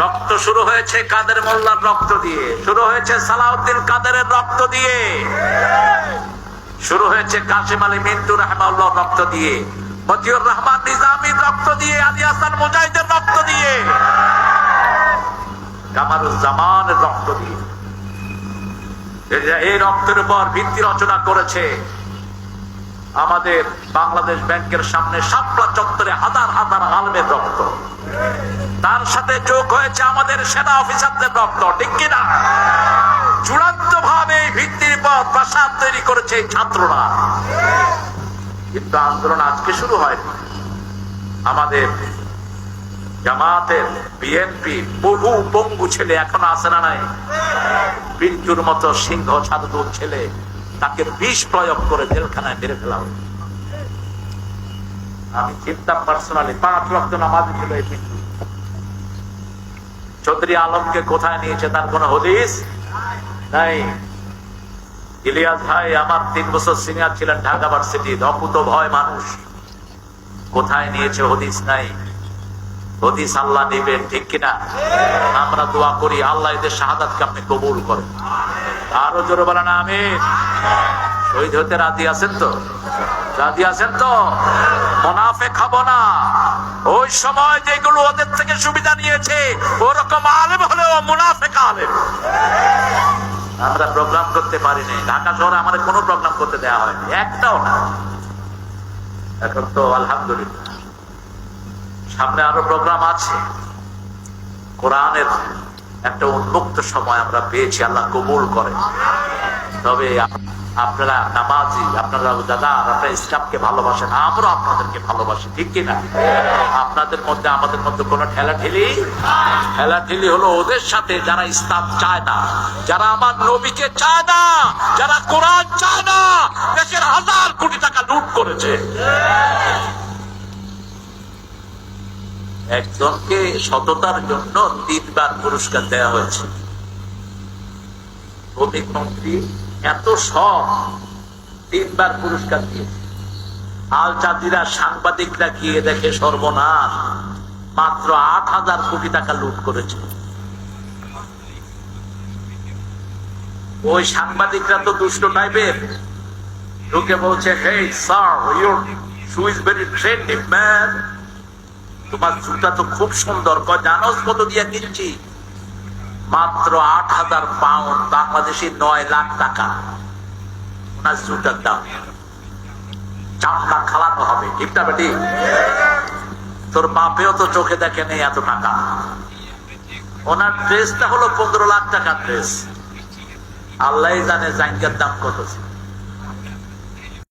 রক্ত শুরু হয়েছে কাদের মোল্লার রক্ত দিয়ে, শুরু হয়েছে সালাউদ্দিন কাদেরের রক্ত দিয়ে, শুরু হয়েছে কাসিম আলী মিন্টু রাহমাহুল্লাহর রক্ত দিয়ে, মতিউর রহমান নিজামীর রক্ত দিয়ে, আলী হাসান মুজাহিদের রক্ত দিয়ে, কামারুজ্জামানের রক্ত দিয়ে। এই রক্তের উপর ভিত্তি রচনা করেছে আমাদের বাংলাদেশ ব্যাংকের সামনে শাপলা চত্বরে হাজার হাজার আলেমের রক্ত, তার সাথে যোগ হয়েছে আমাদের সেনা অফিসারদের রক্ত, ঠিক কিনা? চূড়ান্ত ভাবে ভিত্তির উপর প্রাসাদ তৈরি করেছে ছাত্ররা। কিন্তু আন্দোলন আজকে শুরু হয়নি। আমাদের জামাতের, বিএনপি বহু পঙ্গু ছেলে এখন আছে না নাই? পিন্টুর মতো সিংহ সাধুর ছেলে, তাকে বিষ প্রয়োগ করে জেলখানায় মেরে ফেলা হলো। আমি চিন্তা পার্সোনালি 5 ওয়াক্ত নামাজি ছিল এই পিন্টু। চৌধুরী আলমকে কোথায় নিয়েছে তার কোন হদিস নাই। ইলিয়াস ভাই আমার 3 বছর সিনিয়র ছিলেন ঢাকা ভার্সিটি, অকুত ভয় মানুষ, কোথায় নিয়েছে হদিস নাই। হদিস আল্লাহ নেবেন, ঠিক কিনা? আমরা দোয়া করি আল্লাহ এদের শাহাদাতকে আপনি কবুল করেন। আরো জোরে বলেন আমিন। শহীদ হতে রাজি আছেন তো? রাজি আছেন তো? মুনাফিক হব না। ওই সময় যেগুলো ওদের থেকে সুবিধা নিয়েছে ওরকম আলেম হলেও মুনাফিক আলেম। আমরা প্রোগ্রাম করতে পারিনি, ঢাকা শহরে আমাদের কোনো প্রোগ্রাম করতে দেওয়া হয়নি, একটাও না। এখন তো আলহামদুলিল্লাহ সামনে আরো প্রোগ্রাম আছে। কোরআনের একটা উন্মুক্ত সময় আমরা পেয়েছি, আল্লাহ কবুল করে। তবে আপনারা নামাজি, আপনারা দাদা, আপনারা ইসলামকে ভালোবাসেন, আমরা আপনাদেরকে ভালোবাসি, ঠিক কিনা? আপনাদের মধ্যে আমাদের মধ্যে কোনো ঠেলাঠেলি হলো ওদের সাথে যারা ইসলাম চায় না, যারা আমার নবীকে চায় না, যারা কোরআন চায় না, দেশের 1000 কোটি টাকা লুট করেছে। একজনকে সততার জন্য 3 বার পুরস্কার দেওয়া হয়েছে। শ্রমিক মন্ত্রী এত সব 3 বার পুরস্কার দিয়েছে। আল জাজিরা সাংবাদিকরা গিয়ে দেখে সর্বনাশ, মাত্র 8000 কোটি টাকা লুট করেছে। ওই সাংবাদিকরা তো দুষ্ট টাইপের, ঢুকে বলছে, hey sir, your shoe is very trendy man, তোমার জুতা তো খুব সুন্দর। জানোস কত দিয়ে কিনছি? মাত্র 8000 পাউন্ড, বাংলাদেশি 9 লাখ টাকা ওনার জুতার দাম। চামড়া খালানো হবে, ঠিক না বেটি? তোর বাপেও তো চোখে দেখে নেই এত টাকা। ওনার ড্রেসটা হলো 15 লাখ টাকার ড্রেস, আল্লাহ জানে জাইঙ্গার দাম কত ছিল।